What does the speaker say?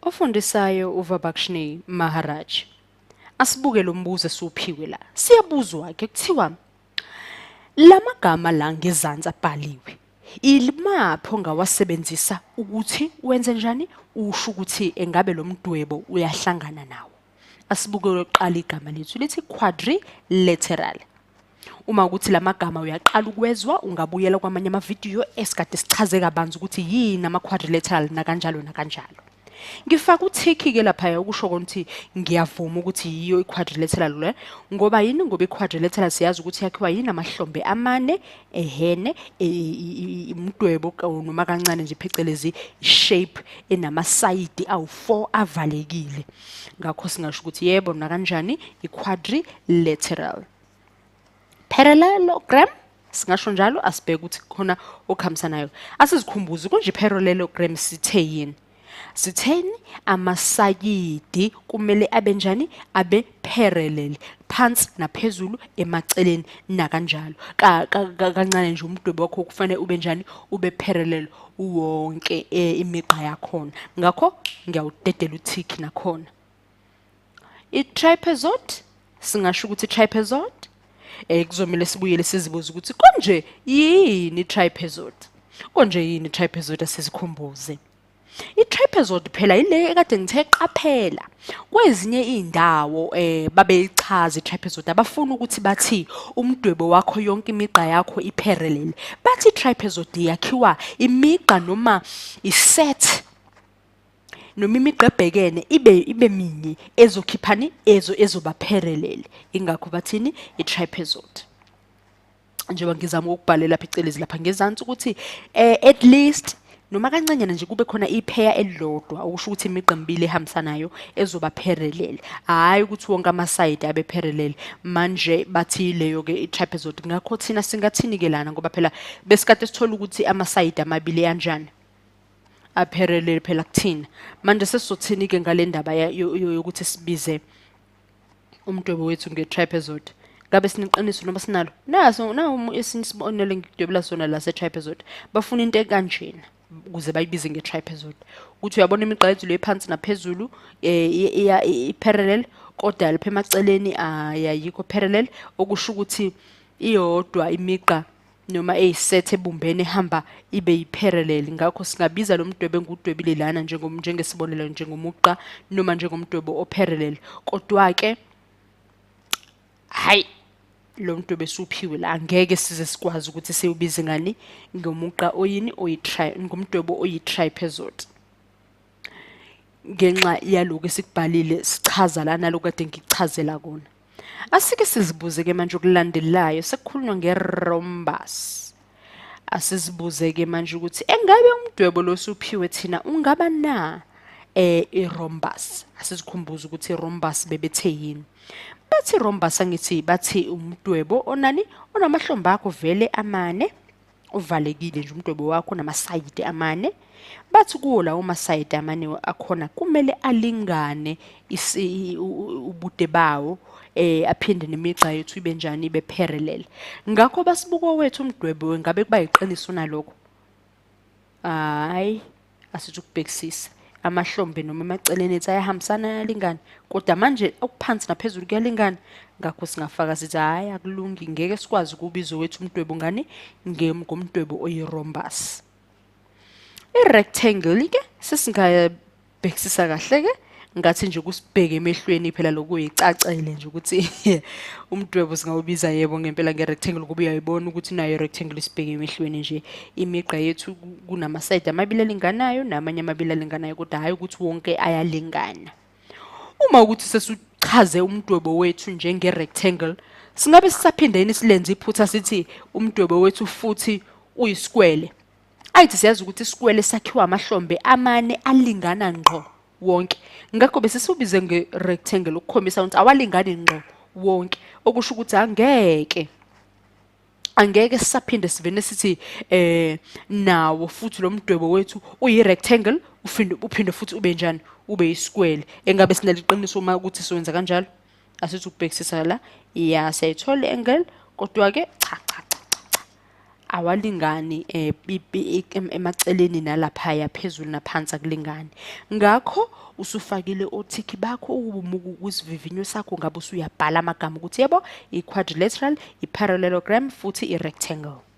Ofundisayo uVabakshni Maharaj. Asibuke lo mbuzo esuphiwe la. Siyabuzwa ke kuthiwa lamagama la ngezansi abhaliwe. Ilimapho ngawasebenzisa ukuthi wenze njani? Usho ukuthi engabe lo mdwebo uyahlangana nawo. Asibuke loqala igama lethu lithi quadrilateral. Uma ukuthi lamagama uyaqala ukwezwa ungabuyela kwamanye amavidiyo esikade sichaze kabanzi ukuthi yini ama quadrilateral nakanjalo nakanjalo. Ngifaka uthiki ke lapha ukusho ukuthi ngiyavuma ukuthi yiyo iquadrilateral le ngoba yini ngoba iquadrilateral siyazi ukuthi yakhiwa yini amahlombe amane ehene umdwebo noma kancane nje phecelezi shape enama side awu4 avalekile. Ngakho singasho ukuthi yebo na kanjani iquadrilateral. Parallelogram singasho njalo asibheke ukuthi khona okhambisanayo. Asizikhumbuze konje parallelogram sithe yini? Sitheni amasayidi kumele abe njani? Abe parallel phansi naphezulu emaceleni nakanjalo. Kancane nje umdwebo wakho kufanele ube njani? Ube parallel wonke imigqa yakhona. Ngakho ngiyawudedela uthiki nakhona. I-trapezoid singasho ukuthi trapezoid kuzomela sibuyele sizibuza ukuthi konje yini trapezoid? Konje yini trapezoid asizikhumbuze. I-trapezoid phela ile ekade ngithe qaphela kwezinye indawo babeyichaza i-trapezoid abafuna ukuthi bathi umdwebo wakho yonke imigqa yakho iparallel. Bathi i-trapezoid yakhiwa imigqa noma iset noma imigqa ebhekene ibe minye ezokhiphani ezoba parallel. Ingakho bathini i-trapezoid. Njengoba ngizama ukubhalela phecelezi lapha ngezansi ukuthi at least noma kancanyana nje kube khona ipair elilodwa okusho ukuthi imigqa emibili ehambisanayo ezoba parallel. Hayi ukuthi wonke ama side abe parallel. Manje bathi leyo ke i-trapezoid. Ngakho thina singathini ke lana ngoba phela besikade sithola ukuthi ama side amabili kanjani a parallel phela kuthina. Manje sesizothini ke ngale ndaba yokuthi sibize umdwebo wethu nge-trapezoid. Ngabe siniqiniso noma sinalo? Naso esinye isibonelo ngidwebela sona la se-trapezoid. Bafuna into ekanjena ukuze bayibize nge-trapezoid. Ukuthi uyabona imigqa yethu le phansi naphezulu i-parallel kodwa lapha emaceleni ayikho parallel okusho ukuthi iyodwa imigqa noma eyiset ebumbene ehamba ibe yi-parallel. Ngakho singabiza lo mdwebo ngudwebile lana njengesibonelo njengomugqa noma njengomdwebo o-parallel. Kodwa ke hayi lo mdwebo esuphiwe la angeke size sikwazi ukuthi siwubize ngani ngomugqa oyini ngomdwebo oyi-trapezoid. Ngenxa yaloko esikubhalile sichaza lana lokho kade ngikuchazela kona. Asike sizibuze ke manje ukulandelayo sekukhulunywa nge-rhombus. Asizibuze ke manje ukuthi engabe umdwebo losuphiwe thina ungaba na i-rhombus. Asizikhumbuza ukuthi i-rhombus bebethe yini. Bathi rhombus angithi bathi umdwebo onani onamahlombe akho vele amane uvalekile nje umdwebo wakho namasayidi amane. Bathi kuwo lawo masayidi amane akhona kumele alingane ubude bawo aphinde nemigqa yethu ibe njani ibe parallel. Ngakho basibuko wethu umdwebo ngabe kuba iqiniso nalokho. Hayi asithi ukubhekisisa amahlombe noma emaceleni ethi ayahambisana ayalingana kodwa manje okuphansi naphezulu kuyalingana. Ngakho singafaka sithi hayi akulungi ngeke sikwazi ukubiza wethu umdwebo ngani ngomdwebo oyi-rhombus. I-rectangle ke sesingabhekisisa kahle ke ngathi nje kusibheke emehlweni phela lokuyicacele nje ukuthi umdwebo singawubiza yebo ngempela nge-rectangle kuba uyayibona ukuthi nayo i-rectangle isibheke emehlweni nje imigqa yethu kunama side amabili alinganayo namanye amabili alinganayo kodwa hayi ukuthi wonke ayalingana. Uma ukuthi sesuchaze umdwebo wethu njenge-rectangle singabe sisaphindeni silenze iphutha sithi umdwebo wethu futhi uyisikwele. Ayithi siyazi ukuthi isikwele sakhiwa amahlombe amane alingana ngqo wonke. Ngakho bese siubize nge-rectangle ukukhombisa ukuthi awalingani ngqo wonke okusho ukuthi angeke sisaphinde sivene sithi nawo futhi lo mdwebo wethu uyi-rectangle uphinde futhi ube njani ube yisikwele. Engabe sineliqiniso uma ukuthi siwenza kanjalo? Asithi ukubhekisisa la ya siyayithola angle kodwa ke cha awalingani emaceleni nalaphaya phezulu naphansi akulingani. Ngakho usufakile othiki bakho ukusivivinyo sakho ngabe usuyabhala amagama ukuthi yebo i-quadrilateral, i-parallelogram futhi i-rectangle.